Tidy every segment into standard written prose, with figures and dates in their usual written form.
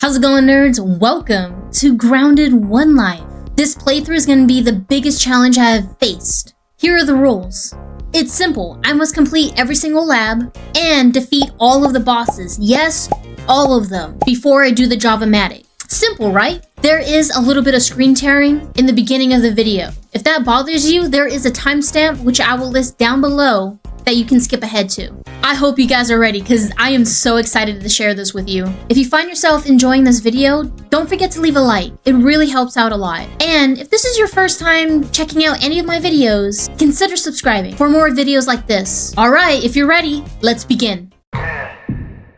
How's it going, nerds? Welcome to Grounded One Life. This playthrough is going to be the biggest challenge I have faced. Here are the rules. It's simple. I must complete every single lab and defeat all of the bosses. Yes, all of them, before I do the Javamatic. Simple, right? There is a little bit of screen tearing in the beginning of the video. If that bothers you, there is a timestamp which I will list down below that you can skip ahead to. I hope you guys are ready because I am so excited to share this with you. If you find yourself enjoying this video, don't forget to leave a like. It really helps out a lot. And if this is your first time checking out any of my videos, consider subscribing for more videos like this. Alright, if you're ready, let's begin. 10,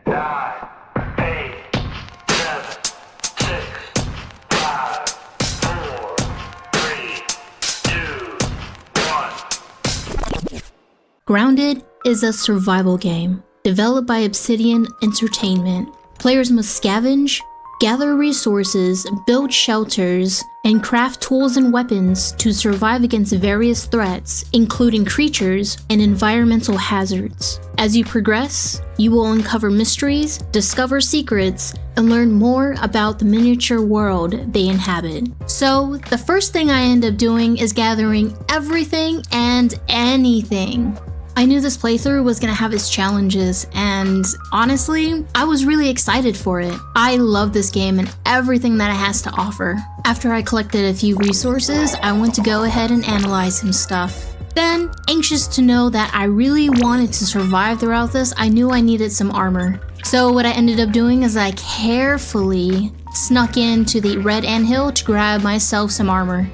9, 8, 7, 6, 5, 4, 3, 2, 1. Grounded is a survival game developed by Obsidian Entertainment. Players must scavenge, gather resources, build shelters, and craft tools and weapons to survive against various threats, including creatures and environmental hazards. As you progress, you will uncover mysteries, discover secrets, and learn more about the miniature world they inhabit. So, the first thing I end up doing is gathering everything and anything. I knew this playthrough was gonna have its challenges, and honestly, I was really excited for it. I love this game and everything that it has to offer. After I collected a few resources, I went to go ahead and analyze some stuff. Then, anxious to know that I really wanted to survive throughout this, I knew I needed some armor. So what I ended up doing is I carefully snuck into the red anthill to grab myself some armor.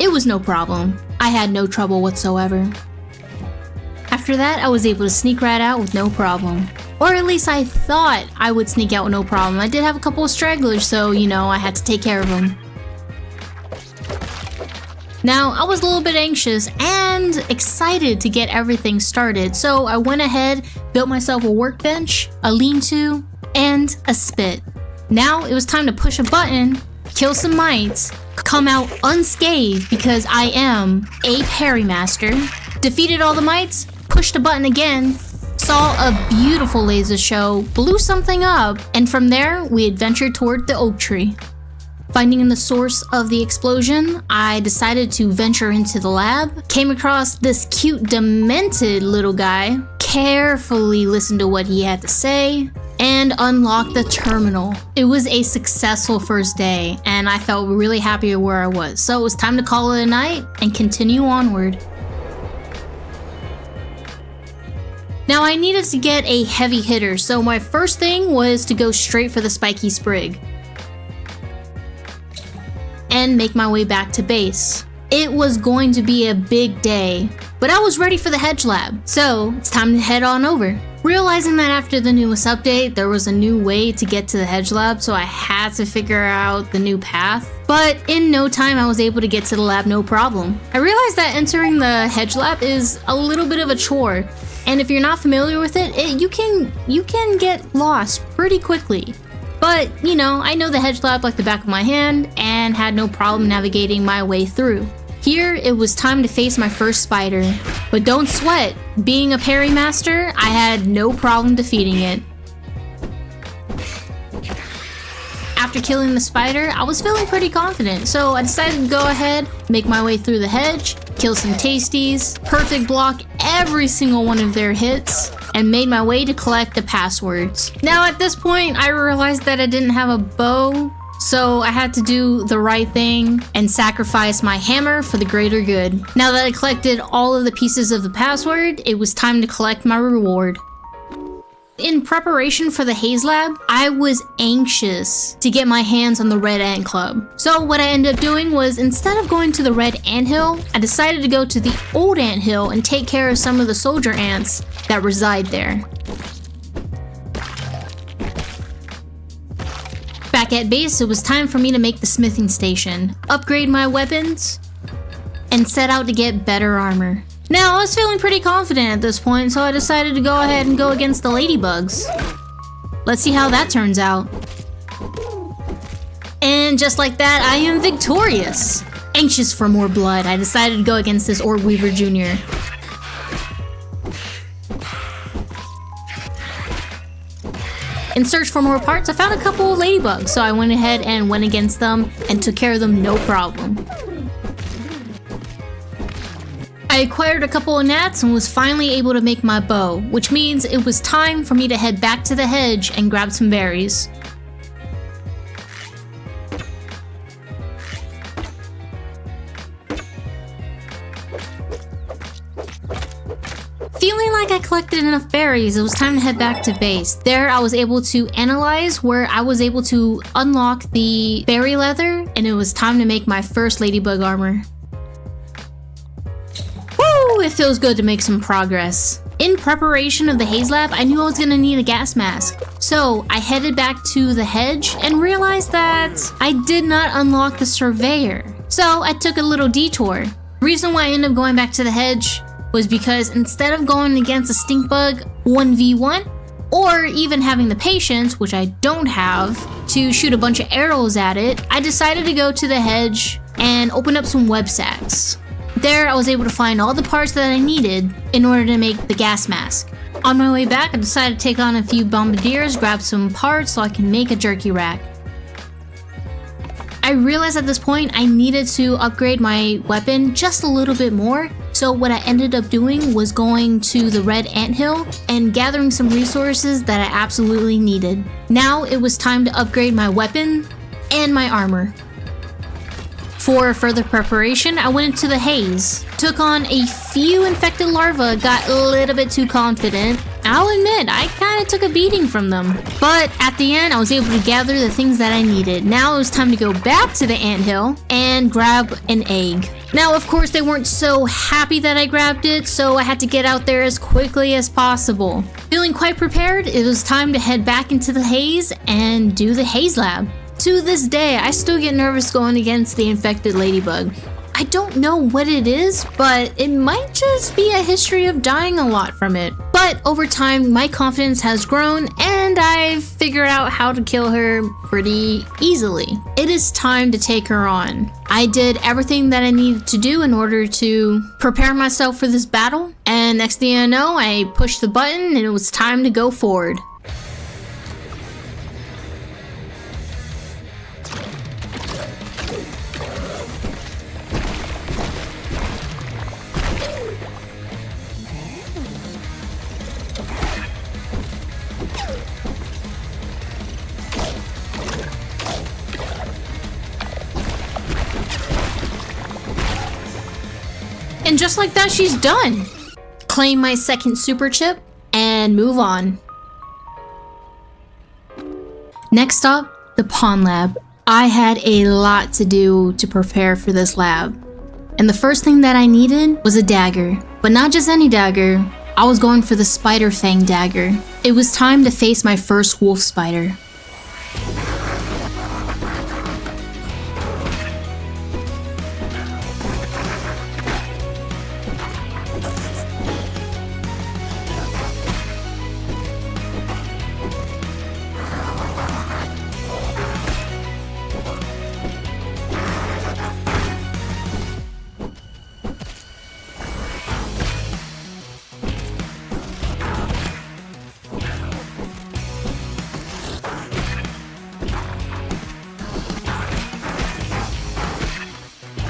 It was no problem. I had no trouble whatsoever. After that, I was able to sneak right out with no problem. Or at least I thought I would sneak out with no problem. I did have a couple of stragglers, so, you know, I had to take care of them. Now, I was a little bit anxious and excited to get everything started, so I went ahead, built myself a workbench, a lean-to, and a spit. Now, it was time to push a button, kill some mites, come out unscathed because I am a parry master, defeated all the mites, pushed a button again, saw a beautiful laser show, blew something up, and from there, we adventured toward the oak tree. Finding the source of the explosion, I decided to venture into the lab, came across this cute, demented little guy, carefully listened to what he had to say, and unlocked the terminal. It was a successful first day, and I felt really happy where I was, so it was time to call it a night and continue onward. Now I needed to get a heavy hitter, so my first thing was to go straight for the spiky sprig and make my way back to base. It was going to be a big day, but I was ready for the Hedge Lab, so it's time to head on over. Realizing that after the newest update, there was a new way to get to the Hedge Lab, so I had to figure out the new path. But in no time, I was able to get to the lab no problem. I realized that entering the Hedge Lab is a little bit of a chore, and if you're not familiar with it, you can get lost pretty quickly. But, you know, I know the Hedge Lab like the back of my hand and had no problem navigating my way through. Here, it was time to face my first spider. But don't sweat, being a parry master, I had no problem defeating it. After killing the spider, I was feeling pretty confident, so I decided to go ahead, make my way through the hedge, kill some tasties, perfect block every single one of their hits, and made my way to collect the passwords. Now at this point, I realized that I didn't have a bow, so I had to do the right thing and sacrifice my hammer for the greater good. Now that I collected all of the pieces of the password, it was time to collect my reward. In preparation for the Haze Lab, I was anxious to get my hands on the Red Ant Club. So what I ended up doing was, instead of going to the Red Anthill, I decided to go to the Old Anthill and take care of some of the soldier ants that reside there. Back at base, it was time for me to make the smithing station, upgrade my weapons, and set out to get better armor. Now, I was feeling pretty confident at this point, so I decided to go ahead and go against the ladybugs. Let's see how that turns out. And just like that, I am victorious! Anxious for more blood, I decided to go against this Orb Weaver Jr. In search for more parts, I found a couple of ladybugs, so I went ahead and went against them and took care of them no problem. I acquired a couple of gnats and was finally able to make my bow, which means it was time for me to head back to the hedge and grab some berries. Feeling like I collected enough berries, it was time to head back to base. There, I was able to analyze where I was able to unlock the berry leather, and it was time to make my first ladybug armor. Woo! It feels good to make some progress. In preparation of the Haze Lab, I knew I was gonna need a gas mask. So I headed back to the hedge and realized that I did not unlock the surveyor. So I took a little detour. The reason why I ended up going back to the hedge was because instead of going against a stink bug 1v1, or even having the patience, which I don't have, to shoot a bunch of arrows at it, I decided to go to the hedge and open up some web sacks. There, I was able to find all the parts that I needed in order to make the gas mask. On my way back, I decided to take on a few bombardiers, grab some parts so I can make a jerky rack. I realized at this point I needed to upgrade my weapon just a little bit more, so what I ended up doing was going to the red anthill and gathering some resources that I absolutely needed. Now it was time to upgrade my weapon and my armor. For further preparation, I went into the haze, took on a few infected larvae, got a little bit too confident. I'll admit, I kind of took a beating from them. But at the end, I was able to gather the things that I needed. Now it was time to go back to the anthill and grab an egg. Now, of course, they weren't so happy that I grabbed it, so I had to get out there as quickly as possible. Feeling quite prepared, it was time to head back into the haze and do the Haze Lab. To this day, I still get nervous going against the infected ladybug. I don't know what it is, but it might just be a history of dying a lot from it. But over time, my confidence has grown and I've figured out how to kill her pretty easily. It is time to take her on. I did everything that I needed to do in order to prepare myself for this battle, and next thing I know, I pushed the button and it was time to go forward. And just like that, she's done. Claim my second super chip and move on. Next up, the Pond Lab. I had a lot to do to prepare for this lab. And the first thing that I needed was a dagger. But not just any dagger, I was going for the spider fang dagger. It was time to face my first wolf spider.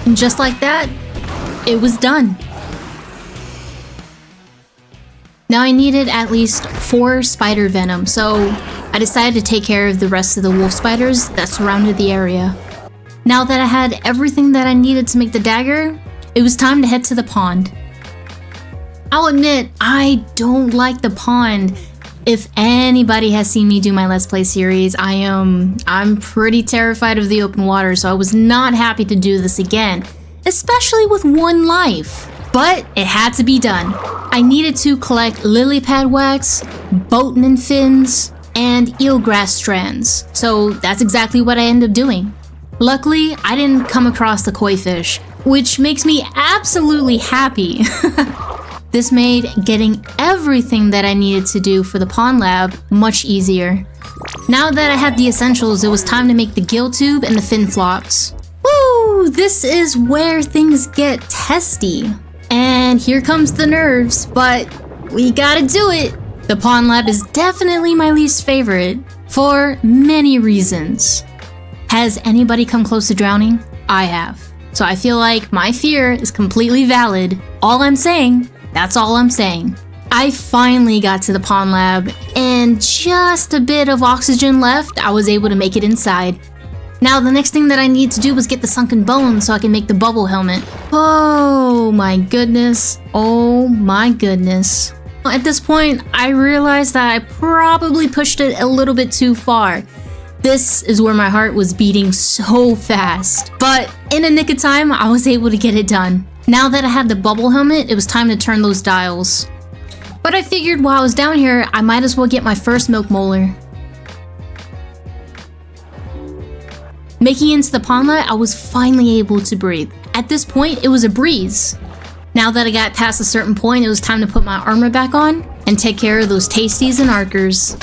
And just like that, it was done. Now I needed at least 4 spider venom, so I decided to take care of the rest of the wolf spiders that surrounded the area. Now that I had everything that I needed to make the dagger, it was time to head to the pond. I'll admit, I don't like the pond. If anybody has seen me do my Let's Play series, I'm pretty terrified of the open water, so I was not happy to do this again, especially with 1 life. But it had to be done. I needed to collect lily pad wax, boatman fins, and eelgrass strands, so that's exactly what I ended up doing. Luckily, I didn't come across the koi fish, which makes me absolutely happy. This made getting everything that I needed to do for the pond lab much easier. Now that I had the essentials, it was time to make the gill tube and the fin flops. Woo! This is where things get testy. And here comes the nerves, but we gotta do it! The pond lab is definitely my least favorite. for many reasons. Has anybody come close to drowning? I have. So I feel like my fear is completely valid. All I'm saying, that's all I'm saying. I finally got to the pond lab, and just a bit of oxygen left, I was able to make it inside. Now the next thing that I need to do was get the sunken bone so I can make the bubble helmet. Oh my goodness. Oh my goodness. At this point, I realized that I probably pushed it a little bit too far. This is where my heart was beating so fast. But in a nick of time, I was able to get it done. Now that I had the bubble helmet, it was time to turn those dials. But I figured while I was down here, I might as well get my first milk molar. Making it into the pondlet, I was finally able to breathe. At this point, it was a breeze. Now that I got past a certain point, it was time to put my armor back on and take care of those tasties and archers.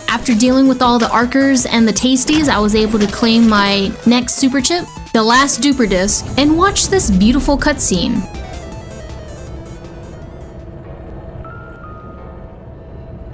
After dealing with all the archers and the tasties, I was able to claim my next super chip, the last duper disc, and watch this beautiful cutscene.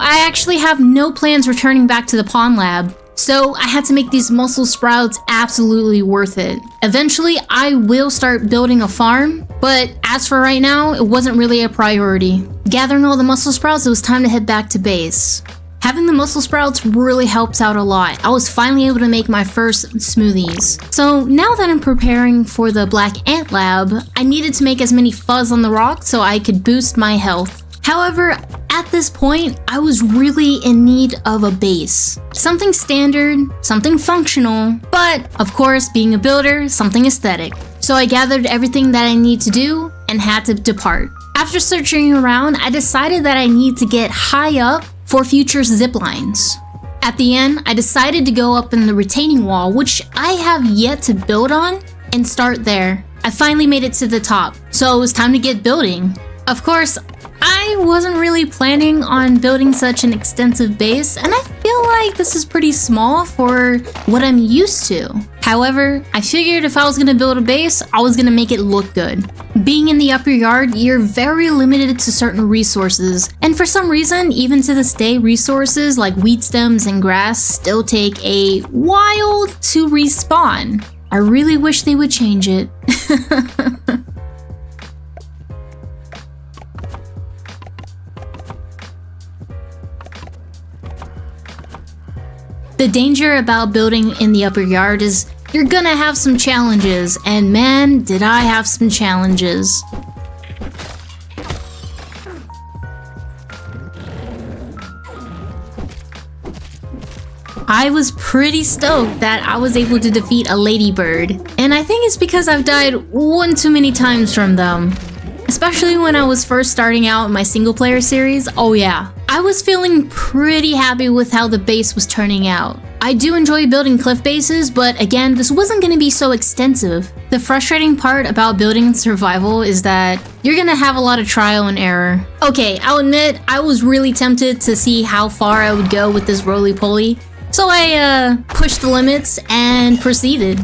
I actually have no plans returning back to the pond lab, so I had to make these muscle sprouts absolutely worth it. Eventually, I will start building a farm, but as for right now, it wasn't really a priority. Gathering all the muscle sprouts, it was time to head back to base. Having the muscle sprouts really helps out a lot. I was finally able to make my first smoothies. So now that I'm preparing for the Black Ant Lab, I needed to make as many fuzz on the rock so I could boost my health. However, at this point, I was really in need of a base. Something standard, something functional, but of course, being a builder, something aesthetic. So I gathered everything that I need to do and had to depart. After searching around, I decided that I need to get high up for future zip lines. At the end, I decided to go up in the retaining wall, which I have yet to build on, and start there. I finally made it to the top, so it was time to get building. Of course, I wasn't really planning on building such an extensive base, and I feel like this is pretty small for what I'm used to. However, I figured if I was gonna build a base, I was gonna make it look good. Being in the upper yard, you're very limited to certain resources, and for some reason, even to this day, resources like wheat stems and grass still take a while to respawn. I really wish they would change it. The danger about building in the upper yard is you're gonna have some challenges, and man, did I have some challenges. I was pretty stoked that I was able to defeat a ladybird, and I think it's because I've died one too many times from them. Especially when I was first starting out in my single player series, oh yeah. I was feeling pretty happy with how the base was turning out. I do enjoy building cliff bases, but again, this wasn't going to be so extensive. The frustrating part about building in survival is that you're going to have a lot of trial and error. Okay, I'll admit, I was really tempted to see how far I would go with this roly-poly, so I pushed the limits and proceeded.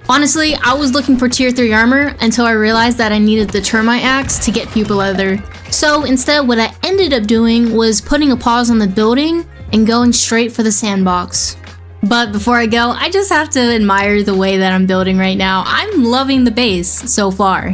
Honestly, I was looking for tier 3 armor until I realized that I needed the termite axe to get pupa leather. So instead, what I ended up doing was putting a pause on the building and going straight for the sandbox. But before I go, I just have to admire the way that I'm building right now. I'm loving the base so far.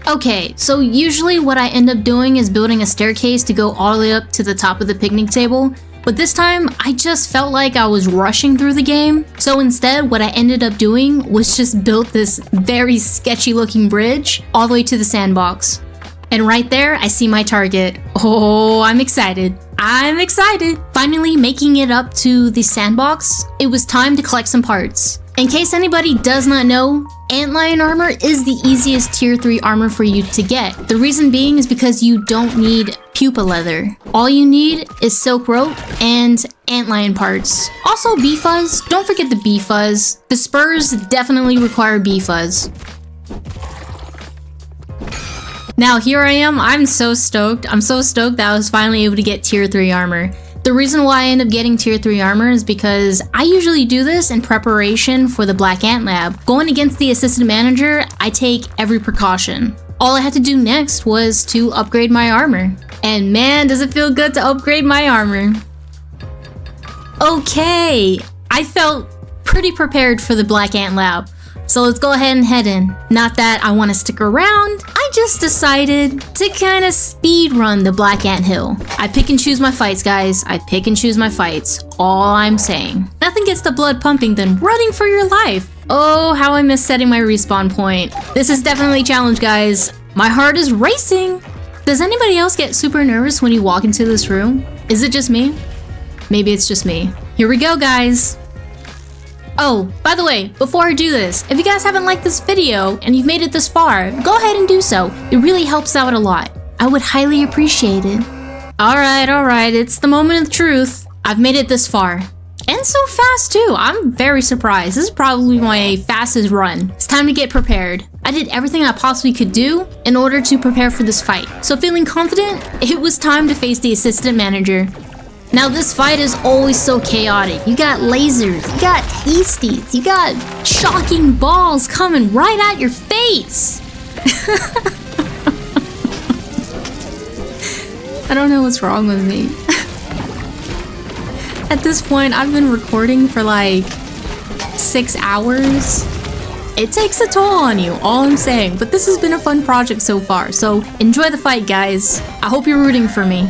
Okay, so usually what I end up doing is building a staircase to go all the way up to the top of the picnic table. But this time, I just felt like I was rushing through the game. So instead, what I ended up doing was just build this very sketchy looking bridge all the way to the sandbox. And right there, I see my target. Oh, I'm excited. I'm excited. Finally making it up to the sandbox, it was time to collect some parts. In case anybody does not know, antlion armor is the easiest tier 3 armor for you to get. The reason being is because you don't need pupa leather. All you need is silk rope and antlion parts. Also bee fuzz, don't forget the bee fuzz. The spurs definitely require bee fuzz. Now here I am, I'm so stoked. I'm so stoked that I was finally able to get tier 3 armor. The reason why I end up getting tier 3 armor is because I usually do this in preparation for the Black Ant Lab. Going against the assistant manager, I take every precaution. All I had to do next was to upgrade my armor. And man, does it feel good to upgrade my armor. Okay, I felt pretty prepared for the Black Ant Lab. So let's go ahead and head in. Not that I want to stick around, I just decided to kind of speed run the Black Ant Hill. I pick and choose my fights, guys. I pick and choose my fights. All I'm saying. Nothing gets the blood pumping than running for your life. Oh, how I miss setting my respawn point. This is definitely a challenge, guys. My heart is racing. Does anybody else get super nervous when you walk into this room? Is it just me? Maybe it's just me. Here we go, guys. Oh, by the way, before I do this, if you guys haven't liked this video and you've made it this far, go ahead and do so. It really helps out a lot. I would highly appreciate it. Alright, it's the moment of truth. I've made it this far. And so fast too, I'm very surprised. This is probably my fastest run. It's time to get prepared. I did everything I possibly could do in order to prepare for this fight. So feeling confident, it was time to face the assistant manager. Now this fight is always so chaotic. You got lasers, you got tasties, you got shocking balls coming right at your face. I don't know what's wrong with me. At this point, I've been recording for like 6 hours. It takes a toll on you, all I'm saying. But this has been a fun project so far, so enjoy the fight, guys. I hope you're rooting for me.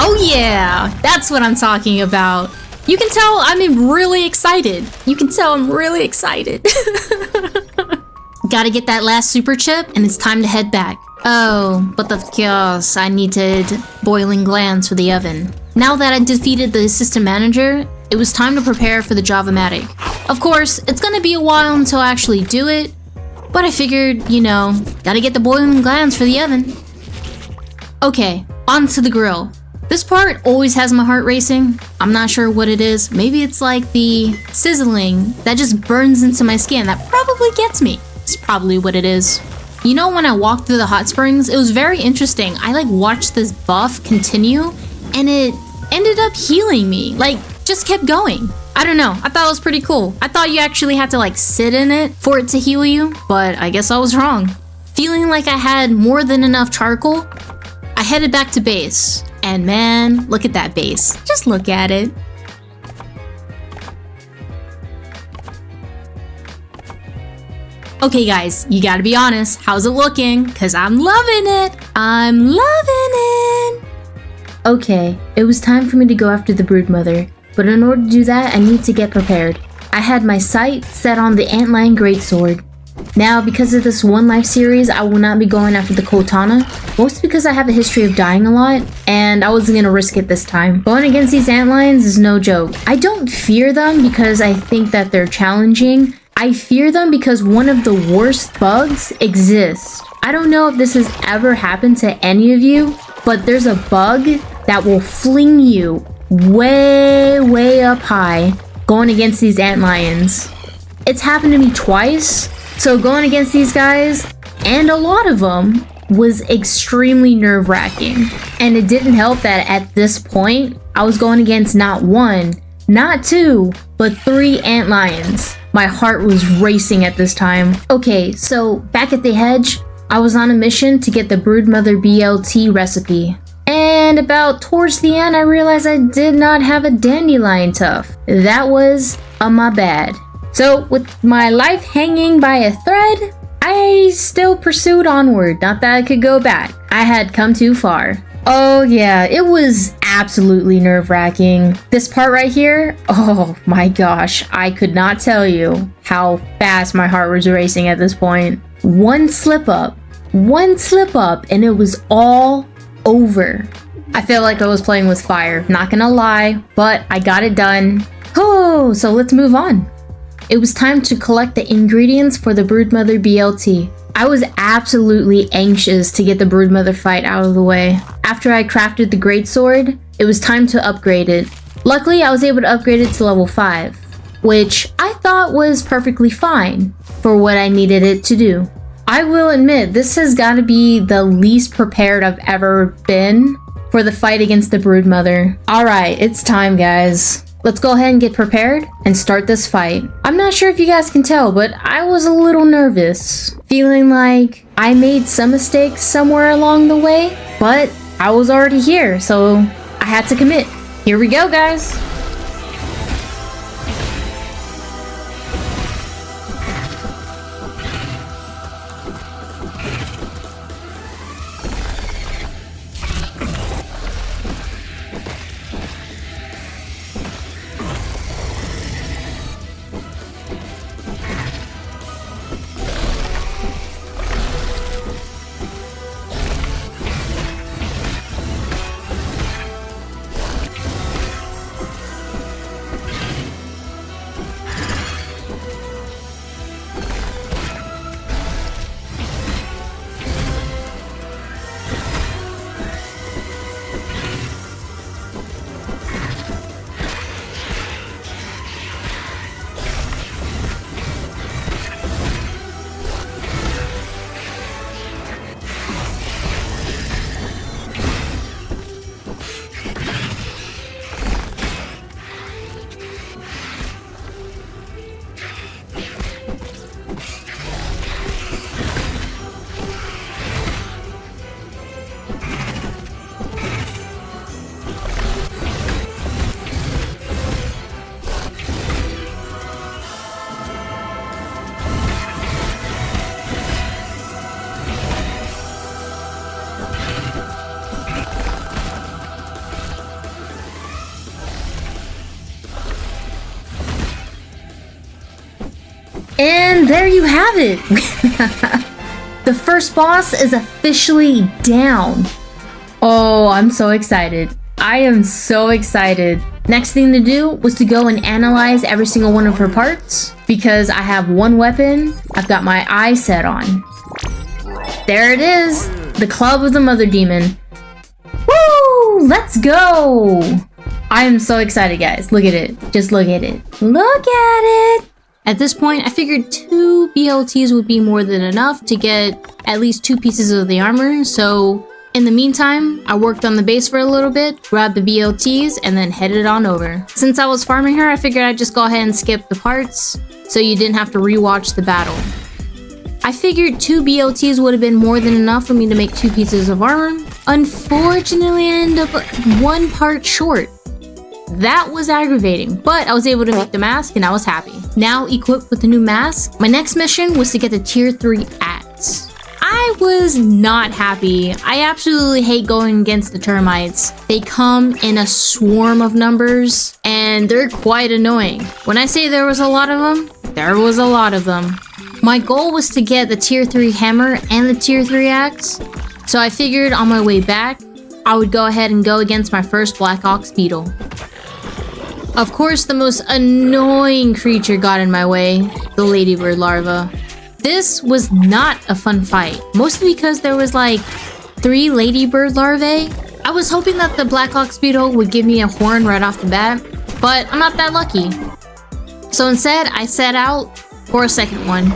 Oh yeah, that's what I'm talking about. You can tell I'm really excited. You can tell I'm really excited. Gotta get that last super chip and it's time to head back. Oh, but of course I needed boiling glands for the oven. Now that I defeated the assistant manager, it was time to prepare for the Javamatic. Of course, it's gonna be a while until I actually do it, but I figured, you know, gotta get the boiling glands for the oven. Okay, on to the grill. This part always has my heart racing. I'm not sure what it is. Maybe it's like the sizzling that just burns into my skin. That probably gets me. It's probably what it is. You know, when I walked through the hot springs, it was very interesting. I like watched this buff continue and it ended up healing me. Like, just kept going. I don't know. I thought it was pretty cool. I thought you actually had to like sit in it for it to heal you, but I guess I was wrong. Feeling like I had more than enough charcoal, I headed back to base. And man, look at that base. Just look at it. Okay guys, you gotta be honest. How's it looking? Cause I'm loving it. I'm loving it. Okay, it was time for me to go after the Broodmother. But in order to do that, I need to get prepared. I had my sight set on the Antlion Greatsword. Now, because of this One Life series, I will not be going after the Katana, mostly because I have a history of dying a lot, and I wasn't gonna risk it this time. Going against these antlions is no joke. I don't fear them because I think that they're challenging. I fear them because one of the worst bugs exists. I don't know if this has ever happened to any of you, but there's a bug that will fling you way up high going against these antlions. It's happened to me twice. So going against these guys, and a lot of them, was extremely nerve-wracking. And it didn't help that at this point, I was going against not 1, not 2, but 3 antlions. My heart was racing at this time. Okay, so back at the hedge, I was on a mission to get the Broodmother BLT recipe. And about towards the end, I realized I did not have a dandelion tuft. That was my bad. So with my life hanging by a thread, I still pursued onward. Not that I could go back. I had come too far. Oh yeah, it was absolutely nerve-wracking. This part right here, oh my gosh, I could not tell you how fast my heart was racing at this point. One slip up, and it was all over. I feel like I was playing with fire, not gonna lie, but I got it done. Oh, so let's move on. It was time to collect the ingredients for the Broodmother BLT. I was absolutely anxious to get the Broodmother fight out of the way. After I crafted the greatsword, it was time to upgrade it. Luckily, I was able to upgrade it to level 5, which I thought was perfectly fine for what I needed it to do. I will admit, this has got to be the least prepared I've ever been for the fight against the Broodmother. Alright, it's time, guys. Let's go ahead and get prepared and start this fight. I'm not sure if you guys can tell, but I was a little nervous. Feeling like I made some mistakes somewhere along the way, but I was already here, so I had to commit. Here we go, guys. And there you have it! The first boss is officially down. Oh, I'm so excited. I am so excited. Next thing to do was to go and analyze every single one of her parts, because I have one weapon I've got my eye set on. There it is! The Club of the Mother Demon. Woo! Let's go! I am so excited, guys. Look at it. Just look at it. Look at it! At this point, I figured 2 BLTs would be more than enough to get at least 2 pieces of the armor, so in the meantime, I worked on the base for a little bit, grabbed the BLTs, and then headed on over. Since I was farming her, I figured I'd just go ahead and skip the parts, so you didn't have to rewatch the battle. I figured 2 BLTs would have been more than enough for me to make 2 pieces of armor. Unfortunately, I ended up 1 part short. That was aggravating, but I was able to make the mask and I was happy. Now equipped with the new mask, my next mission was to get the tier 3 axe. I was not happy. I absolutely hate going against the termites. They come in a swarm of numbers and they're quite annoying. When I say there was a lot of them, there was a lot of them. My goal was to get the tier 3 hammer and the tier 3 axe, so I figured on my way back, I would go ahead and go against my first Black Ox beetle. Of course, the most annoying creature got in my way, the ladybird larva. This was not a fun fight, mostly because there was like 3 ladybird larvae. I was hoping that the Black Ox beetle would give me a horn right off the bat, but I'm not that lucky. So instead, I set out for a second one.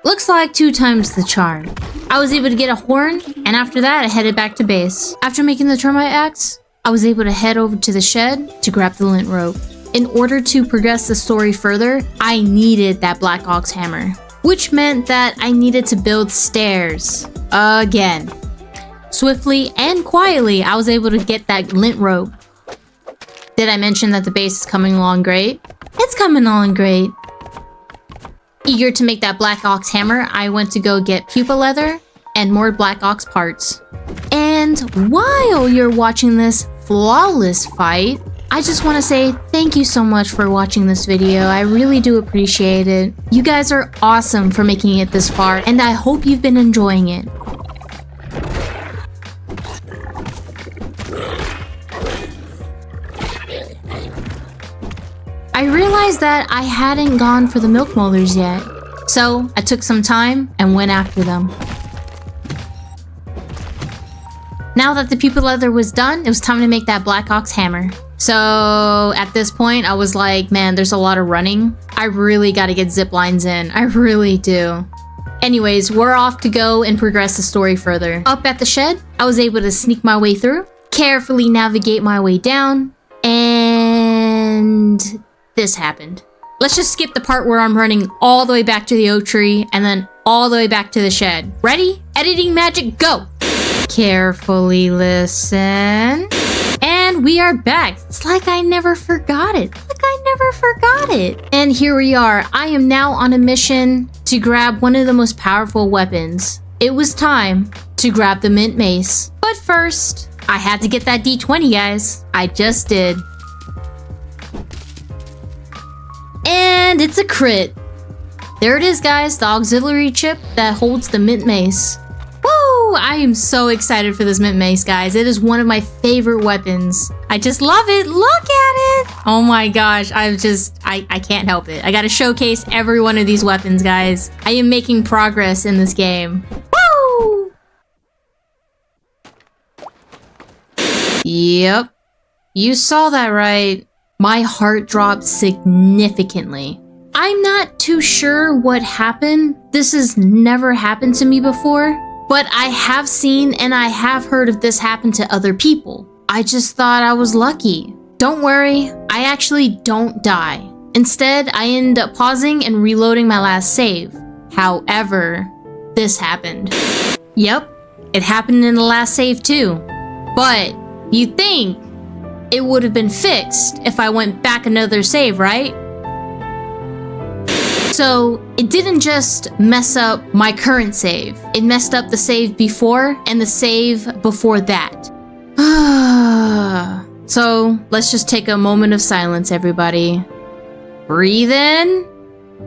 Looks like 2 times the charm. I was able to get a horn, and after that, I headed back to base. After making the termite axe, I was able to head over to the shed to grab the lint rope. In order to progress the story further, I needed that Black Ox hammer, which meant that I needed to build stairs again. Swiftly and quietly, I was able to get that lint rope. Did I mention that the base is coming along great? It's coming along great. Eager to make that Black Ox hammer, I went to go get pupa leather and more Black Ox parts. And while you're watching this flawless fight, I just want to say thank you so much for watching this video. I really do appreciate it. You guys are awesome for making it this far, and I hope you've been enjoying it. I realized that I hadn't gone for the milk molders yet, so I took some time and went after them. Now that the pupa leather was done, it was time to make that Black Ox hammer. So at this point, I was like, man, there's a lot of running. I really gotta get zip lines in. I really do. Anyways, we're off to go and progress the story further. Up at the shed, I was able to sneak my way through, carefully navigate my way down, and this happened. Let's just skip the part where I'm running all the way back to the oak tree and then all the way back to the shed. Ready? Editing magic, go! Carefully listen. And we are back. It's like I never forgot it. And here we are. I am now on a mission to grab one of the most powerful weapons. It was time to grab the mint mace. But first, I had to get that D20, guys. I just did. And it's a crit. There it is, guys. The auxiliary chip that holds the mint mace. Woo! I am so excited for this mint mace, guys. It is one of my favorite weapons. I just love it. Look at it. Oh my gosh. I can't help it. I gotta showcase every one of these weapons, guys. I am making progress in this game. Woo! Yep. You saw that right. My heart dropped significantly. I'm not too sure what happened. This has never happened to me before, but I have seen and I have heard of this happen to other people. I just thought I was lucky. Don't worry, I actually don't die. Instead, I end up pausing and reloading my last save. However, this happened. Yep, it happened in the last save too. But you'd think it would have been fixed if I went back another save, right? So it didn't just mess up my current save. It messed up the save before and the save before that. So let's just take a moment of silence, everybody. Breathe in,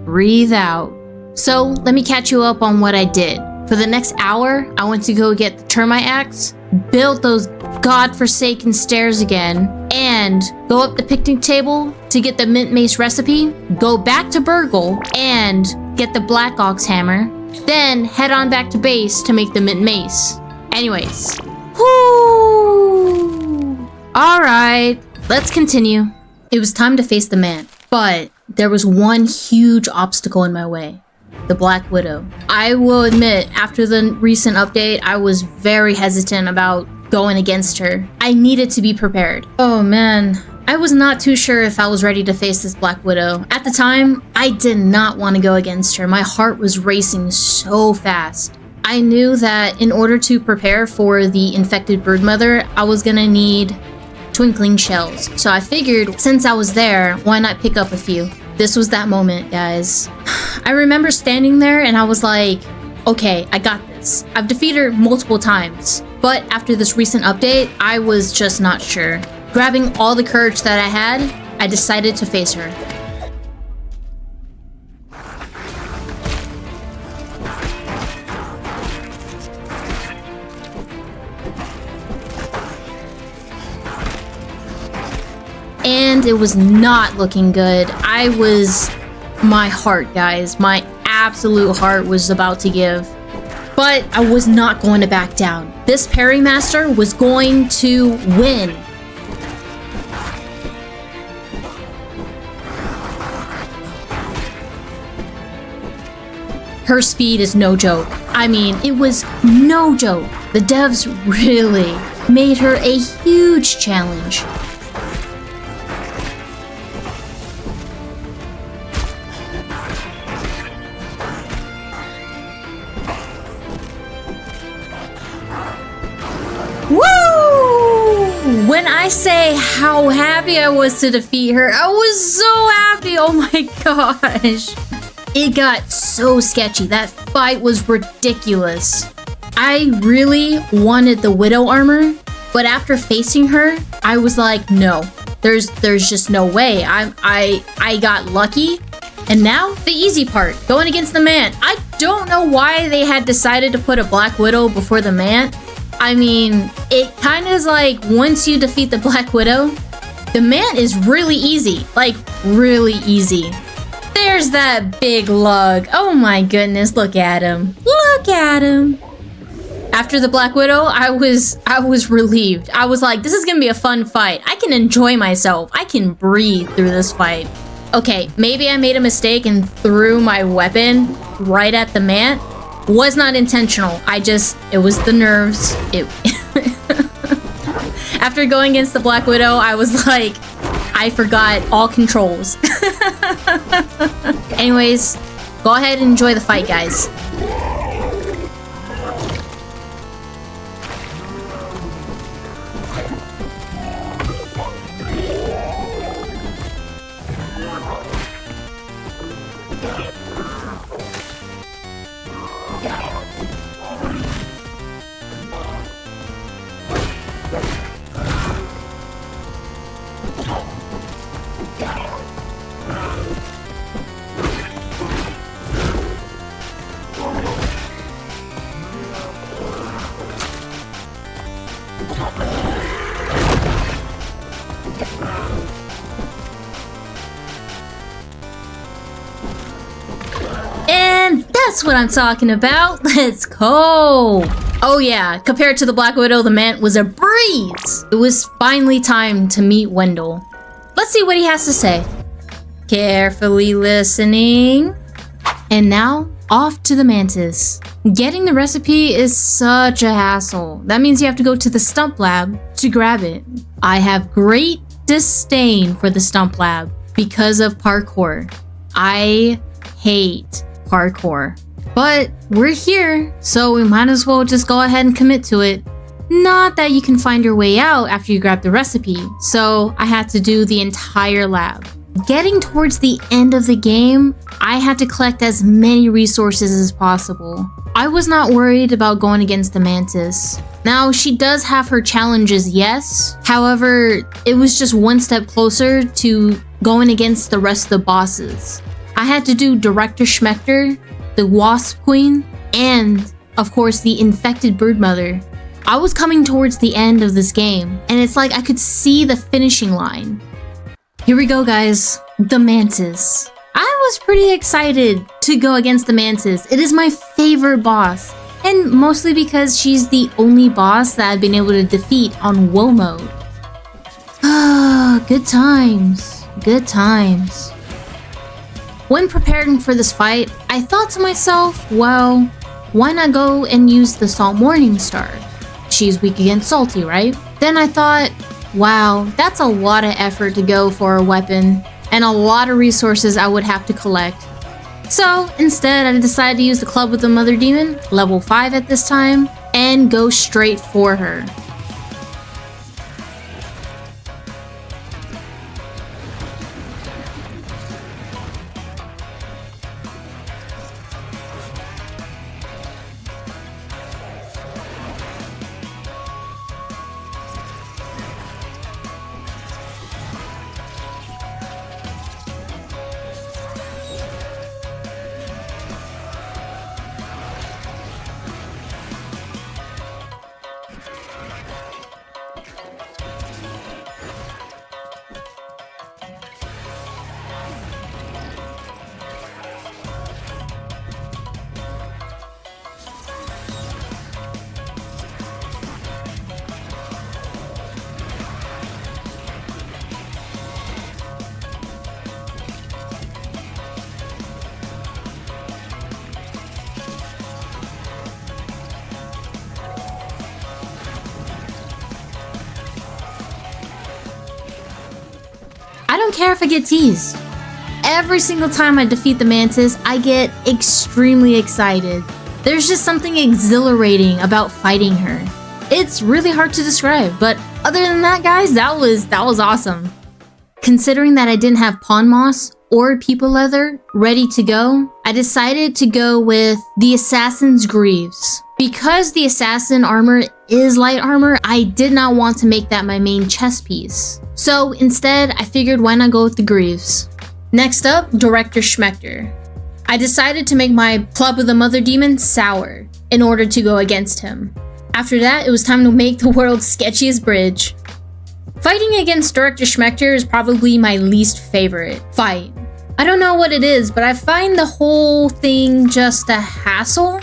breathe out. So let me catch you up on what I did. For the next hour, I went to go get the termite axe, build those godforsaken stairs again, and go up the picnic table to get the mint mace recipe, go back to Burgle and get the Black Ox hammer, then head on back to base to make the mint mace. Anyways, whoo! Alright, let's continue. It was time to face the Mant, but there was one huge obstacle in my way. The Black Widow. I will admit, after the recent update, I was very hesitant about going against her. I needed to be prepared. Oh man, I was not too sure if I was ready to face this Black Widow. At the time, I did not want to go against her. My heart was racing so fast. I knew that in order to prepare for the infected Broodmother, I was gonna need twinkling shells. So I figured, since I was there, why not pick up a few? This was that moment, guys. I remember standing there and I was like, okay, I got this. I've defeated her multiple times. But after this recent update, I was just not sure. Grabbing all the courage that I had, I decided to face her. And it was not looking good. My heart, guys, my absolute heart was about to give. But I was not going to back down. This parry master was going to win. her speed is no joke. I mean, it was no joke. The devs really made her a huge challenge. Woo! When I say how happy I was to defeat her, I was so happy. Oh my gosh. It got so sketchy. That fight was ridiculous. I really wanted the Widow armor, but after facing her, I was like, no, there's just no way. I got lucky. And now the easy part, going against the Mant. I don't know why they had decided to put a Black Widow before the Mant. I mean, it kind of is like once you defeat the Black Widow, the Mant is really easy, like really easy. There's that big lug. Oh my goodness, look at him. Look at him. After the Black Widow, I was relieved. I was like, this is gonna be a fun fight. I can enjoy myself. I can breathe through this fight. Okay, maybe I made a mistake and threw my weapon right at the Mant. Was not intentional. It was the nerves. After going against the Black Widow, I was like, I forgot all controls. Anyways, go ahead and enjoy the fight, guys. And that's what I'm talking about. Let's go. Oh yeah, compared to the Black Widow, the Mant was a breeze. It was finally time to meet Wendell. Let's see what he has to say. Carefully listening. And now, off to the Mantis. Getting the recipe is such a hassle. That means you have to go to the Stump Lab to grab it. I have great disdain for the Stump Lab because of parkour. I hate parkour. But we're here, so we might as well just go ahead and commit to it. Not that you can find your way out after you grab the recipe, so I had to do the entire lab. Getting towards the end of the game, I had to collect as many resources as possible. I was not worried about going against the Mantis. Now, she does have her challenges, yes. However, it was just one step closer to going against the rest of the bosses. I had to do Director Schmector, the Wasp Queen, and, of course, the infected Broodmother. I was coming towards the end of this game, and it's like I could see the finishing line. Here we go, guys. The Mantis. I was pretty excited to go against the Mantis. It is my favorite boss, and mostly because she's the only boss that I've been able to defeat on Woe mode. Ah, good times. Good times. When preparing for this fight, I thought to myself, well, why not go and use the Salt Morningstar? She's weak against salty, right? Then I thought, wow, that's a lot of effort to go for a weapon and a lot of resources I would have to collect. So instead, I decided to use the Club with the Mother Demon, level 5 at this time, and go straight for her. don't care if I get teased. Every single time I defeat the Mantis, I get extremely excited. There's just something exhilarating about fighting her. It's really hard to describe, but other than that, guys, that was awesome. Considering that I didn't have pawn moss or people leather ready to go, I decided to go with the assassin's greaves. Because the assassin armor is light armor, I did not want to make that my main chest piece. So instead, I figured why not go with the greaves. Next up, Director Schmector. I decided to make my Club of the Mother Demon sour in order to go against him. After that, it was time to make the world's sketchiest bridge. Fighting against Director Schmector is probably my least favorite fight. I don't know what it is, but I find the whole thing just a hassle.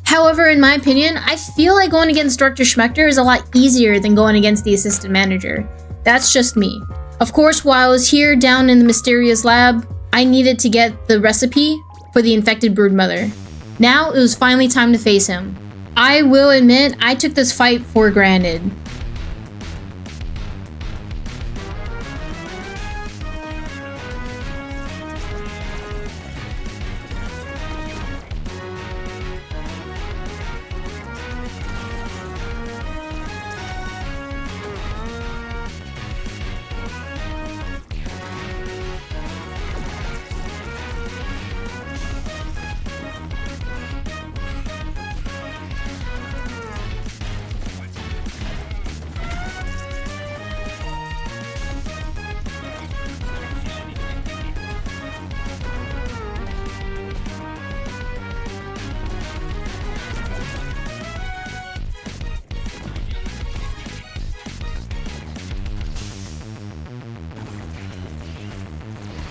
However, in my opinion, I feel like going against Director Schmector is a lot easier than going against the assistant manager. That's just me. Of course, while I was here down in the mysterious lab, I needed to get the recipe for the infected Broodmother. Now it was finally time to face him. I will admit, I took this fight for granted.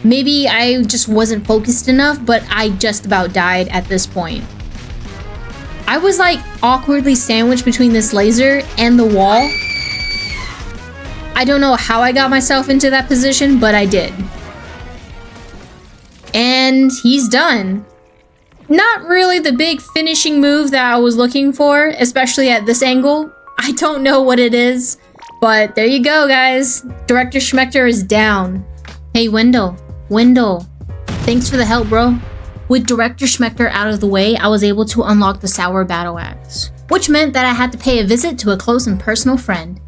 Maybe I just wasn't focused enough, but I just about died at this point. I was like awkwardly sandwiched between this laser and the wall. I don't know how I got myself into that position, but I did. And he's done. Not really the big finishing move that I was looking for, especially at this angle. I don't know what it is, but there you go, guys. Director Schmector is down. Hey, Wendell, thanks for the help, bro. With Director Schmector out of the way, I was able to unlock the Sour Battle Axe, which meant that I had to pay a visit to a close and personal friend.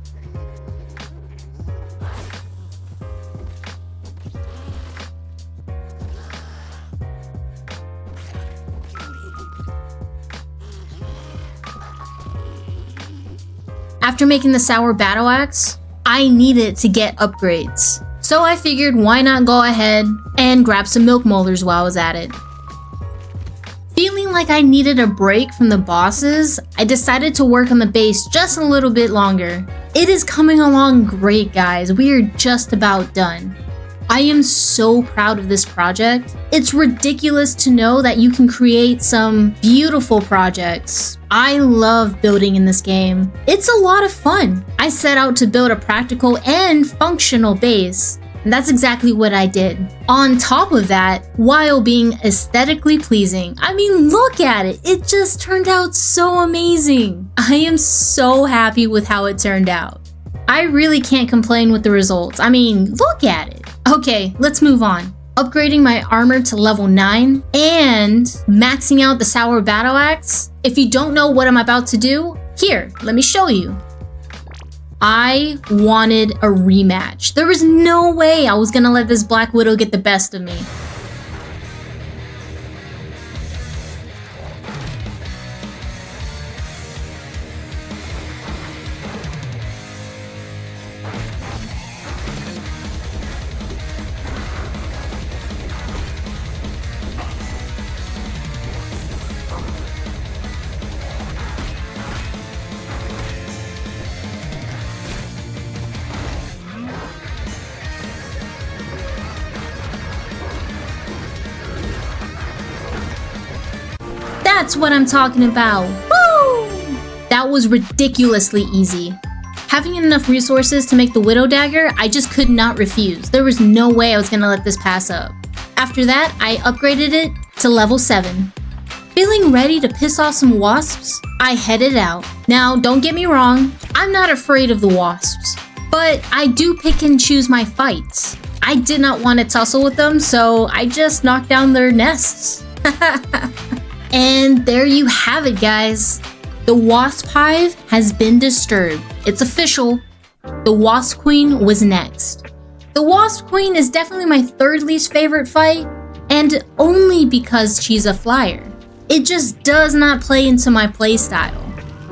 After making the Sour Battle Axe, I needed to get upgrades. So I figured why not go ahead and grab some milk molders while I was at it. Feeling like I needed a break from the bosses, I decided to work on the base just a little bit longer. It is coming along great, guys. We are just about done. I am so proud of this project. It's ridiculous to know that you can create some beautiful projects. I love building in this game. It's a lot of fun. I set out to build a practical and functional base, and that's exactly what I did. On top of that, while being aesthetically pleasing, I mean, look at it. It just turned out so amazing. I am so happy with how it turned out. I really can't complain with the results. I mean, look at it. Okay, let's move on. Upgrading my armor to level 9 and maxing out the Sour Battle Axe. If you don't know what I'm about to do, here, let me show you. I wanted a rematch. There was no way I was gonna let this Black Widow get the best of me. That's what I'm talking about. Woo! That was ridiculously easy. Having enough resources to make the Widow Dagger, I just could not refuse. There was no way I was gonna let this pass up. After that, I upgraded it to level 7. Feeling ready to piss off some wasps, I headed out. Now, don't get me wrong, I'm not afraid of the wasps, but I do pick and choose my fights. I did not want to tussle with them, so I just knocked down their nests. And there you have it, guys. The Wasp Hive has been disturbed. It's official. The Wasp Queen was next. The Wasp Queen is definitely my third least favorite fight, and only because she's a flyer. It just does not play into my playstyle.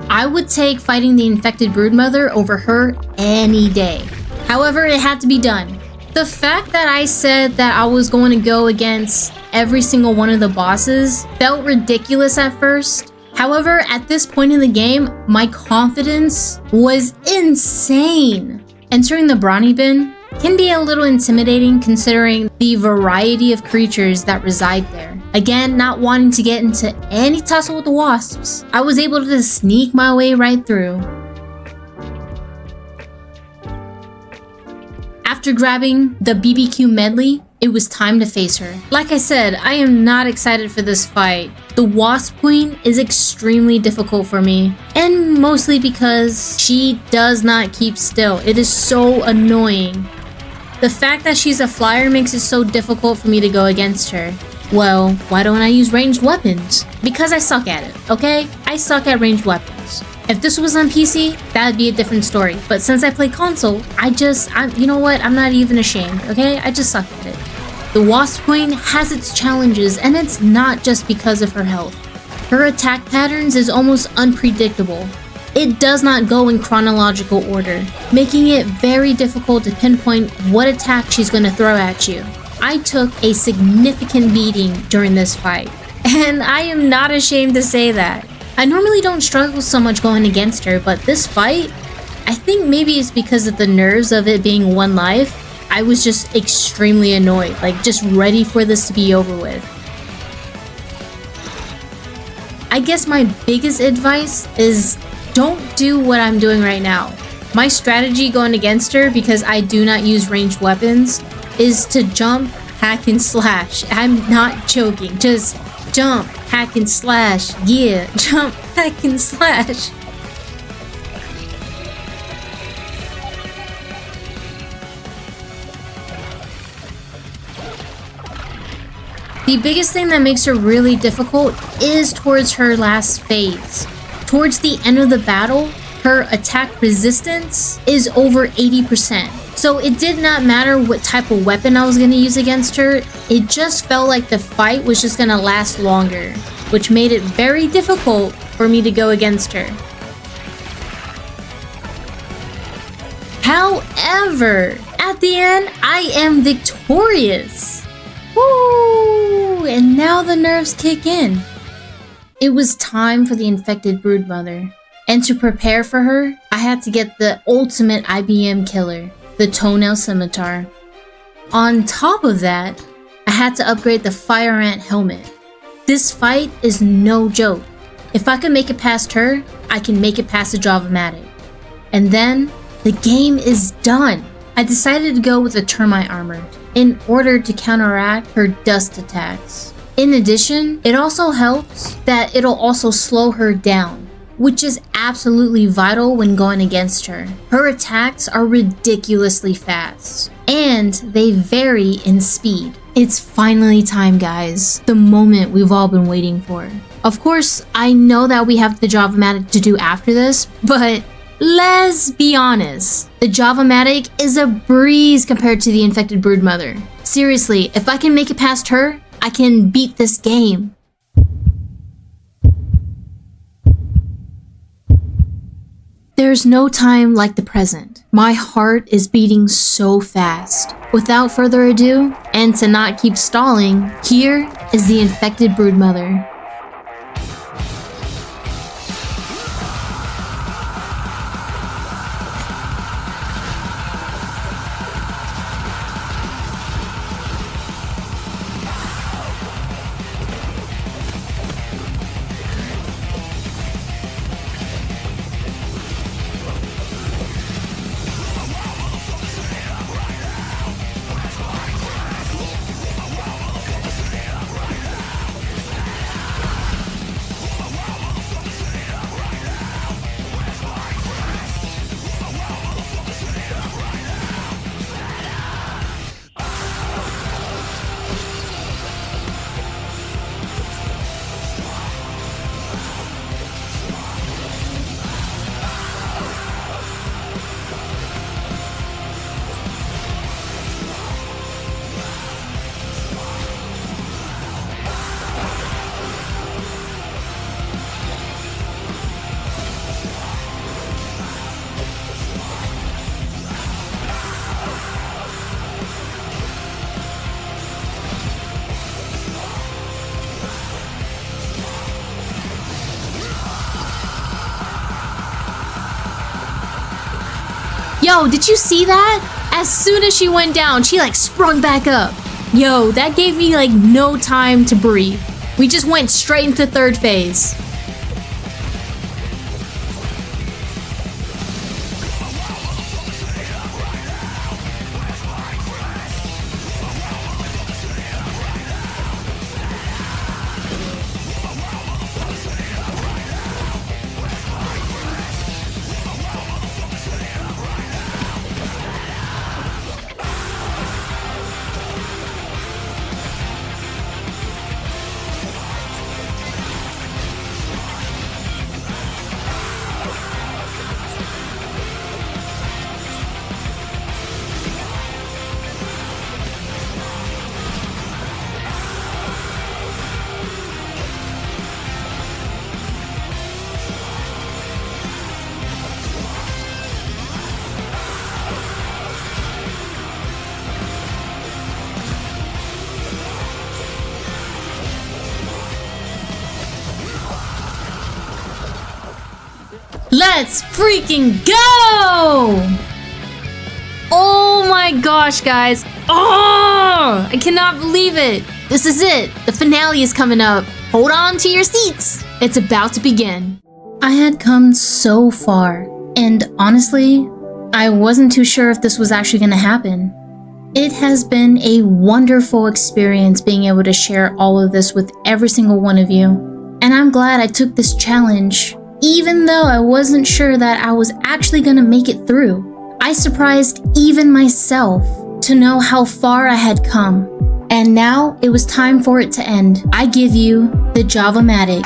I would take fighting the infected Broodmother over her any day. However, it had to be done. The fact that I said that I was going to go against every single one of the bosses felt ridiculous at first. However, at this point in the game, my confidence was insane. Entering the Brawny Bin can be a little intimidating considering the variety of creatures that reside there. Again, not wanting to get into any tussle with the wasps, I was able to sneak my way right through. After grabbing the BBQ medley, it was time to face her. Like I said, I am not excited for this fight. The Wasp Queen is extremely difficult for me, and mostly because she does not keep still. It is so annoying. The fact that she's a flyer makes it so difficult for me to go against her. Well, why don't I use ranged weapons? Because I suck at it, okay? I suck at ranged weapons. If this was on PC, that would be a different story. But since I play console, you know what? I'm not even ashamed, okay? I just suck at it. The Wasp Queen has its challenges, and it's not just because of her health. Her attack patterns is almost unpredictable. It does not go in chronological order, making it very difficult to pinpoint what attack she's going to throw at you. I took a significant beating during this fight, and I am not ashamed to say that. I normally don't struggle so much going against her, but this fight, I think maybe it's because of the nerves of it being one life. I was just extremely annoyed, like just ready for this to be over with. I guess my biggest advice is don't do what I'm doing right now. My strategy going against her, because I do not use ranged weapons, is to jump, hack, and slash. I'm not joking, just jump, hack, and slash. Yeah, jump, hack, and slash. The biggest thing that makes her really difficult is towards her last phase. Towards the end of the battle, her attack resistance is over 80%. So it did not matter what type of weapon I was going to use against her, it just felt like the fight was just going to last longer, which made it very difficult for me to go against her. However, at the end, I am victorious. Woo! And now the nerves kick in. It was time for the infected Broodmother. And to prepare for her, I had to get the ultimate IBM killer, the Toenail Scimitar. On top of that, I had to upgrade the Fire Ant helmet. This fight is no joke. If I can make it past her, I can make it past the Javamatic. And then, the game is done. I decided to go with the termite armor in order to counteract her dust attacks. In addition, it also helps that it'll also slow her down, which is absolutely vital when going against her. Her attacks are ridiculously fast, and they vary in speed. It's finally time, guys. The moment we've all been waiting for. Of course, I know that we have the Javamatic to do after this, but let's be honest. The Javamatic is a breeze compared to the infected Broodmother. Seriously, if I can make it past her, I can beat this game. There's no time like the present. My heart is beating so fast. Without further ado, and to not keep stalling, here is the infected Broodmother. Yo, did you see that? As soon as she went down, she like sprung back up. Yo, that gave me like no time to breathe. We just went straight into third phase. Let's freaking go! Oh my gosh, guys. Oh, I cannot believe it. This is it. The finale is coming up. Hold on to your seats. It's about to begin. I had come so far, and honestly, I wasn't too sure if this was actually going to happen. It has been a wonderful experience being able to share all of this with every single one of you. And I'm glad I took this challenge, even though I wasn't sure that I was actually going to make it through. I surprised even myself to know how far I had come. And now it was time for it to end. I give you the Javamatic.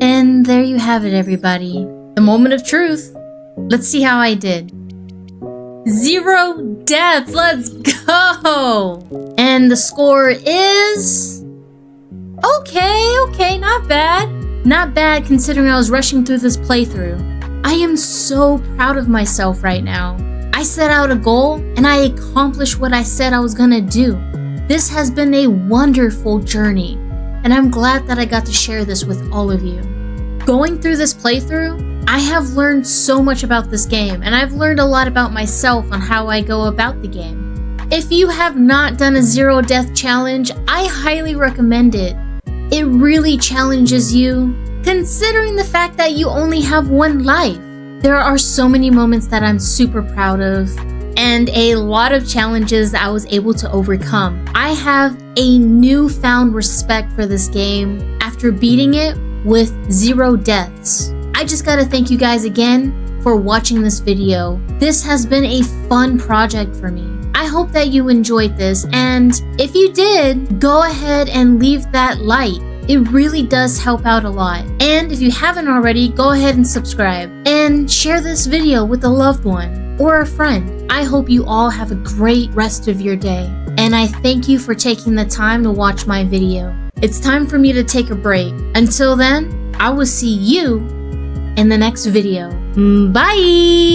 And there you have it, everybody. The moment of truth. Let's see how I did. 0 deaths, let's go! And the score is... Okay, not bad. Not bad considering I was rushing through this playthrough. I am so proud of myself right now. I set out a goal and I accomplished what I said I was gonna do. This has been a wonderful journey, and I'm glad that I got to share this with all of you. Going through this playthrough, I have learned so much about this game, and I've learned a lot about myself on how I go about the game. If you have not done a zero death challenge, I highly recommend it. It really challenges you, considering the fact that you only have one life. There are so many moments that I'm super proud of, and a lot of challenges that I was able to overcome. I have a newfound respect for this game after beating it with 0 deaths. I just gotta thank you guys again for watching this video. This has been a fun project for me. I hope that you enjoyed this, and if you did, go ahead and leave that like. It really does help out a lot. And if you haven't already, go ahead and subscribe and share this video with a loved one or a friend. I hope you all have a great rest of your day, and I thank you for taking the time to watch my video. It's time for me to take a break. Until then, I will see you in the next video. Bye!